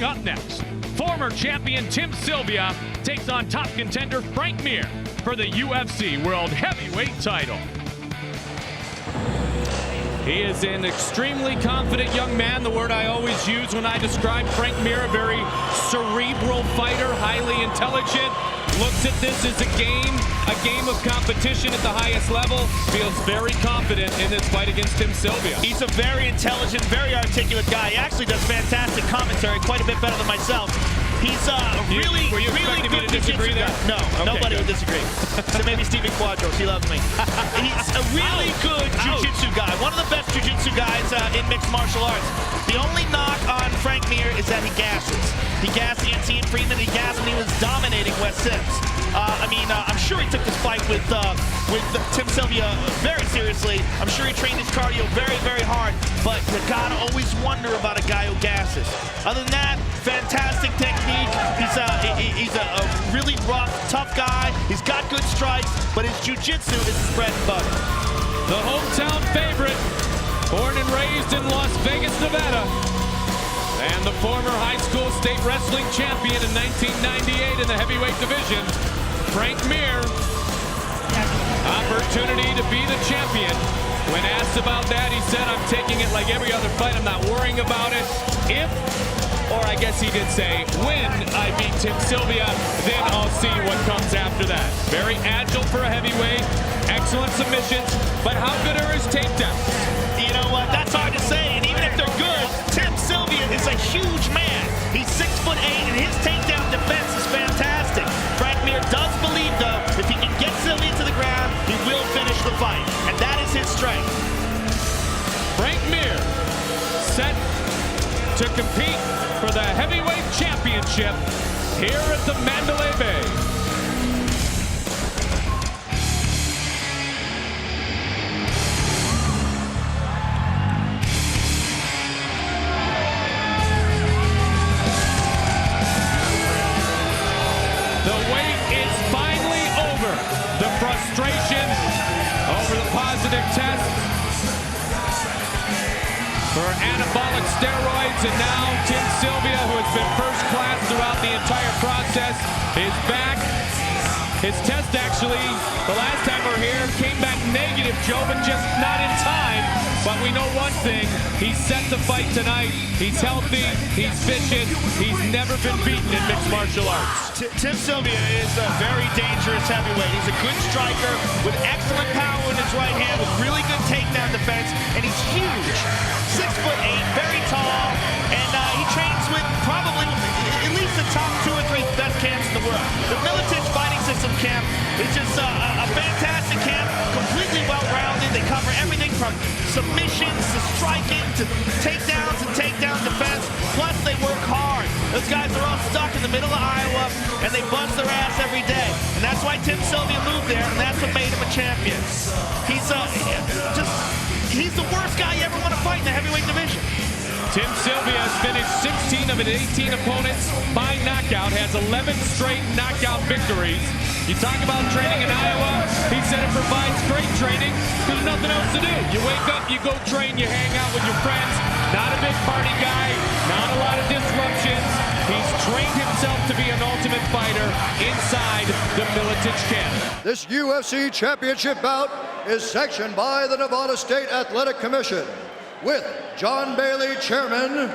Coming up next, former champion Tim Sylvia takes on top contender Frank Mir for the UFC World Heavyweight title. He is an extremely confident young man, the word I always use when I describe Frank Mir, a very cerebral fighter, highly intelligent, looks at this as a game of competition at the highest level, feels very confident in this fight against Tim Sylvia. He's a very intelligent, very articulate guy. He actually does fantastic commentary, quite a bit better than myself. He's a really good disagree there? No, okay, nobody would disagree. So maybe Steven Quadros, he loves me. He's a really good jiu-jitsu guy, one of the best jiu-jitsu guys in mixed martial arts. The only knock on Frank Mir is that he gasses. He gassed Ian Friedman, he gassed when he was dominating Wes Sims. I'm sure he took this fight with Tim Sylvia very seriously. I'm sure he trained his cardio very, very hard, but you gotta always wonder about a guy who gasses. Other than that, fantastic technique. He's a really rough, tough guy. He's got good strikes, but his jiu-jitsu is his bread and butter. The hometown favorite, born and raised in Las Vegas, Nevada, and the former high school state wrestling champion in 1998 in the heavyweight division, Frank Mir. Opportunity to be the champion. When asked about that, he said, I'm taking it like every other fight. I'm not worrying about it. If, or I guess he did say, when I beat Tim Sylvia, then I'll see what comes after that. Very agile for a heavyweight, excellent submissions, but how good are his takedowns? You know what, that's hard to say, and even if they're good, Tim Sylvia is a huge man. He's 6'8", and his takedown defense is fantastic. Frank Mir does believe, though, if he can get Sylvia to the ground, he will finish the fight, and that is his strength. Frank Mir set to compete for the heavyweight championship here at the Mandalay Bay. The wait is finally over. The frustration over the positive test for anabolic steroids, and now Tim Sylvia, who has been first class throughout the entire process, is back. His test actually, the last time we were here, came back negative, Joe, but just not in time. But we know one thing, he's set to fight tonight. He's healthy, he's vicious, he's never been beaten in mixed martial arts. Tim Sylvia is a very dangerous heavyweight. He's a good striker with excellent power in his right hand, with really good takedown defense, and he's huge. 6'8", very tall, and he trains with probably at least the top 2 or 3 best camps in the world. The Militich Fighting System camp is just a fantastic camp, completely well-rounded. They cover everything from submissions to striking to takedowns and takedown defense. Plus, they work hard. Those guys are all stuck in the middle of Iowa, and they bust their ass every day. And that's why Tim Sylvia moved there, and that's what made him a champion. He's the worst guy you ever want to fight in the heavyweight division. Tim Sylvia has finished 16 of his 18 opponents by knockout, has 11 straight knockout victories. You talk about training in Iowa, he said it provides great training. There's nothing else to do. You wake up, you go train, you hang out with your friends. Not a big party guy, not a lot of disruptions. He's trained himself to be an ultimate fighter inside the Militich camp. This UFC championship bout is sanctioned by the Nevada State Athletic Commission, with John Bailey, Chairman,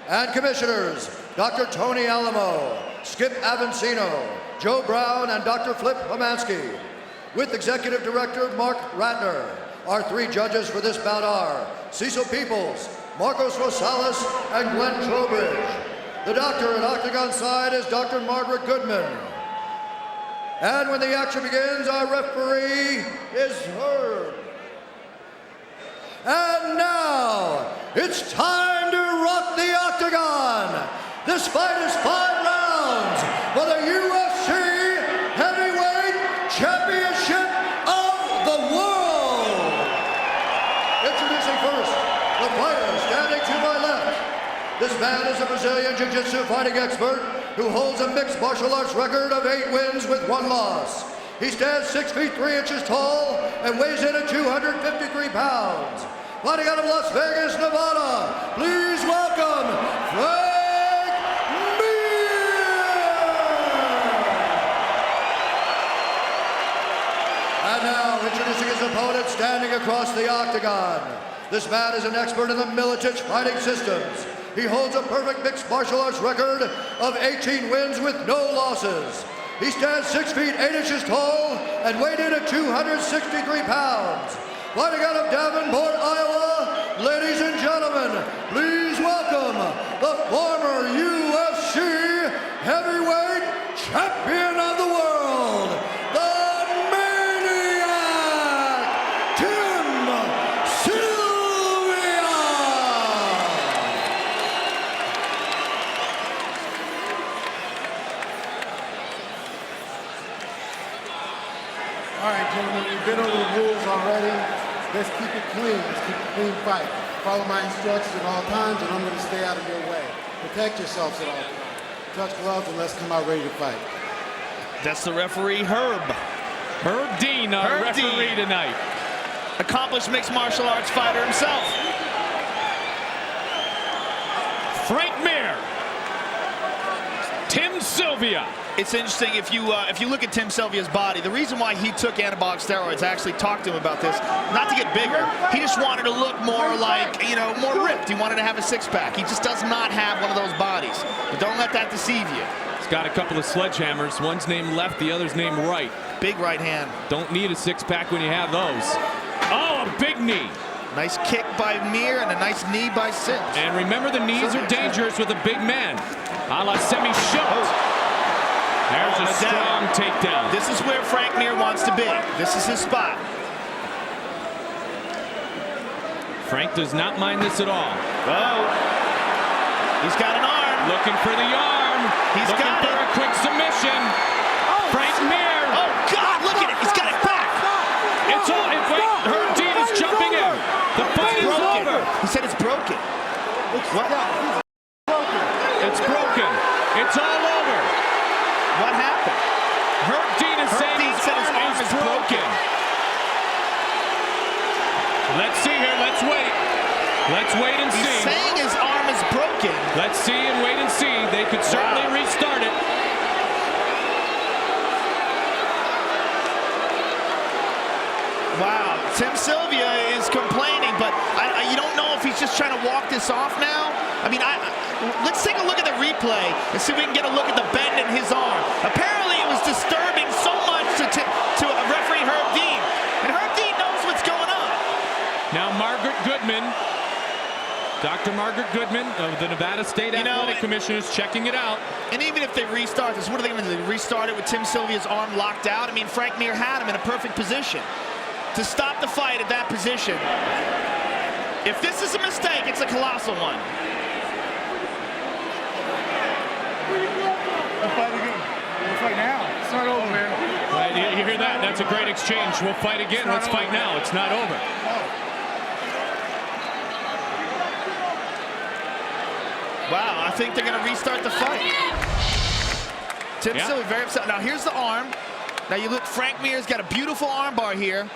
and Commissioners Dr. Tony Alamo, Skip Avancino, Joe Brown, and Dr. Flip Pomansky. With Executive Director Mark Ratner. Our 3 judges for this bout are Cecil Peoples, Marcos Rosales, and Glenn Trowbridge. The doctor at Octagon side is Dr. Margaret Goodman. And when the action begins, our referee is Herb. And now, it's time to rock the octagon. This fight is 5 rounds for the UFC Heavyweight Championship of the world. Introducing first, the fighter standing to my left. This man is a Brazilian Jiu-Jitsu fighting expert who holds a mixed martial arts record of 8 wins with 1 loss. He stands 6 feet 3 inches tall and weighs in at 253 pounds. Fighting out of Las Vegas, Nevada, please welcome Frank running across the octagon. This man is an expert in the Militich fighting systems. He holds a perfect mixed martial arts record of 18 wins with no losses. He stands 6 feet 8 inches tall and weighed in at 263 pounds. Fighting out of Davenport, Iowa, ladies and gentlemen, please welcome the former UFC heavyweight champion of the world, the Maniac, Tim Sylvia! All right, gentlemen, we've been over the rules already. Let's keep it clean. Let's keep a clean fight. Follow my instructions at all times, and I'm going to stay out of your way. Protect yourselves at all times. Touch gloves, and let's come out ready to fight. That's the referee, Herb. Herb Dean, our referee tonight. Accomplished mixed martial arts fighter himself. Frank Mir. Tim Sylvia. It's interesting if you look at Tim Sylvia's body. The reason why he took anabolic steroids, I actually talked to him about this, not to get bigger. He just wanted to look more like, you know, more ripped. He wanted to have a six-pack. He just does not have one of those bodies. But don't let that deceive you. He's got a couple of sledgehammers. One's named left, the other's named right. Big right hand. Don't need a six-pack when you have those. Oh, a big knee. Nice kick by Mir and a nice knee by Sims. And remember, the knees are dangerous with a big man. A la semi-shot. There's a strong takedown. This is where Frank Mir wants to be. This is his spot. Frank does not mind this at all. Oh. He's got an arm. Looking for the arm. He's looking got for it. a quick submission. Frank Mir. Oh, God, look at it. He's got it back. It's all. Wait, Herb Dean is jumping in. The fight is over. He said it's broken. What? It's broken. It's all over. What happened? Herb Dean is saying his arm is broken. Let's see here. Let's wait. Let's wait and see. He's saying his arm is broken. Let's see and wait and see. They could certainly restart it. Wow. Tim Sylvia is complaining, but you don't know if he's just trying to walk this off now. I mean, let's take a look at the replay and see if we can get a look at the bend in his arm. Apparently, it was disturbing so much to referee Herb Dean. And Herb Dean knows what's going on. Now, Margaret Goodman, Dr. Margaret Goodman of the Nevada State Athletic Commission is checking it out. And even if they restart this, what are they going to do? Restart it with Tim Sylvia's arm locked out? I mean, Frank Mir had him in a perfect position to stop the fight at that position. If this is a mistake, it's a colossal one. We'll fight again. We'll fight now. It's not over, man. Right, you hear that? That's a great exchange. We'll fight again. Let's fight now. It's not over. Wow, I think they're going to restart the fight. Tim Sylvia very upset. Now here's the arm. Now you look, Frank Mir's got a beautiful arm bar here.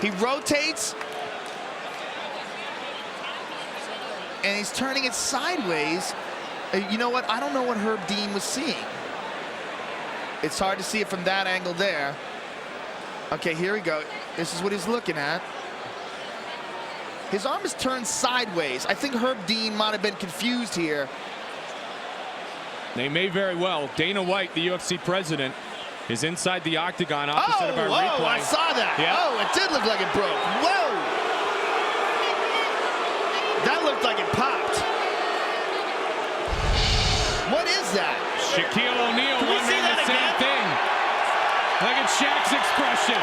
He rotates. And he's turning it sideways. You know what? I don't know what Herb Dean was seeing. It's hard to see it from that angle there. Okay, here we go. This is what he's looking at. His arm is turned sideways. I think Herb Dean might have been confused here. They may very well. Dana White, the UFC president, is inside the octagon opposite of our replay. Oh, I saw that. Yeah. Oh, it did look like it broke. Whoa! That looked like it popped. What is that? Shaquille O'Neal Can we see wondering that the same again? thing. Look at Shaq's expression.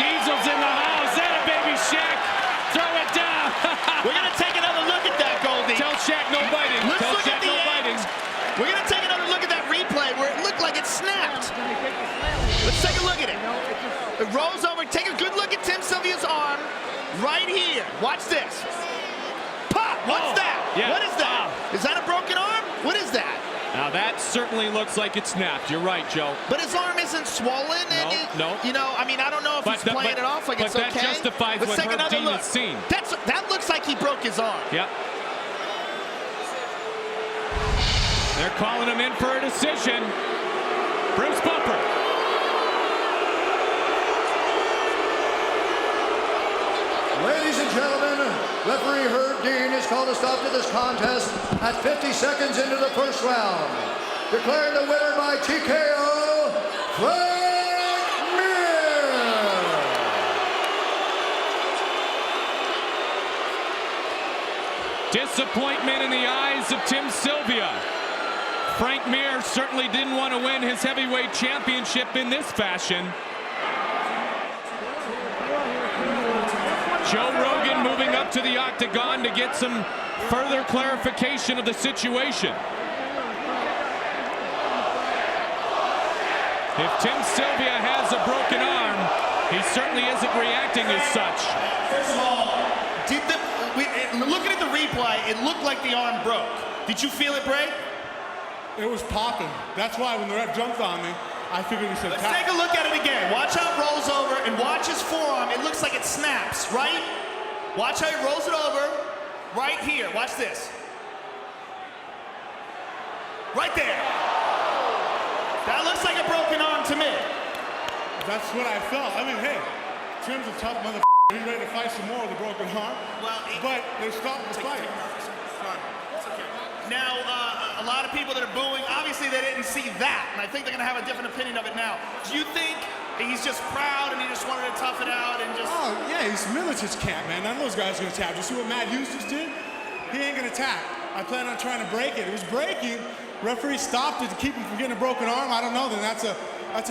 Diesel's in the house. That a baby Shaq. Throw it down. We're going to take another look at that, Goldie. Tell Shaq no biting. Let's Tell look Shaq at the no biting. We're going to take another look at that replay where it looked like it snapped. Let's take a look at it. It rolls over. Take a good look at Tim Sylvia's arm right here. Watch this. Pop. What's that? Yeah. What is that? Is that a broken arm? What is that? Now that certainly looks like it snapped. You're right, Joe. But his arm isn't swollen. No. You know, I mean, I don't know if he's playing it off like it's okay. But that justifies Let's what take Herb another Dean look. has seen. That looks like he broke his arm. Yep. They're calling him in for a decision. Bruce Buffer. Referee Herb Dean has called a stop to this contest at 50 seconds into the first round. Declaring the winner by TKO, Frank Mir. Disappointment in the eyes of Tim Sylvia. Frank Mir certainly didn't want to win his heavyweight championship in this fashion. Joe Rogan moving up to the octagon to get some further clarification of the situation. If Tim Sylvia has a broken arm, he certainly isn't reacting as such. First of all, looking at the replay, it looked like the arm broke. Did you feel it break? It was popping. That's why when the ref jumped on me, I figured he said Let's tap. take a look at it again. Watch how it rolls over and watch his forearm. It looks like it snaps, right? Watch how he rolls it over. Right here. Watch this. Right there. That looks like a broken arm to me. That's what I felt. I mean, hey, Tim's a tough motherfucker. He's ready to fight some more with a broken arm. Well, but they stopped the fight. Now, a lot of people that are booing, obviously they didn't see that, and I think they're going to have a different opinion of it now. Do you think he's just proud and he just wanted to tough it out and just... Oh, yeah, he's Milicich's camp, man. None of those guys are going to tap. You see what Matt Hughes just did? He ain't going to tap. I plan on trying to break it. It was breaking. Referee stopped it to keep him from getting a broken arm. I don't know. Then that's a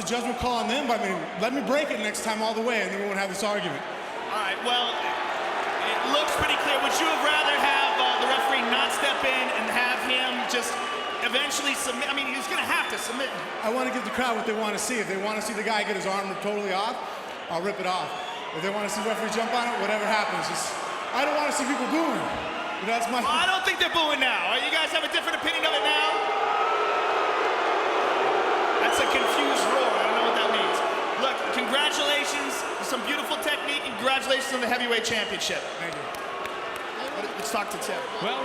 judgment call on them. But I mean, let me break it next time all the way, and then we won't have this argument. All right, well, it looks pretty clear. Would you have rather have the referee not step in and have him just eventually submit? I mean, he's going to have to submit. I want to give the crowd what they want to see. If they want to see the guy get his arm totally off, I'll rip it off. If they want to see the referee jump on it, whatever happens. I don't want to see people booing. That's my... Well, I don't think they're booing now. You guys have a different opinion of it now? That's a confused roar. I don't know what that means. Look, congratulations. Some beautiful technique, and congratulations on the heavyweight championship. Thank you. Let's talk to Tim. Well,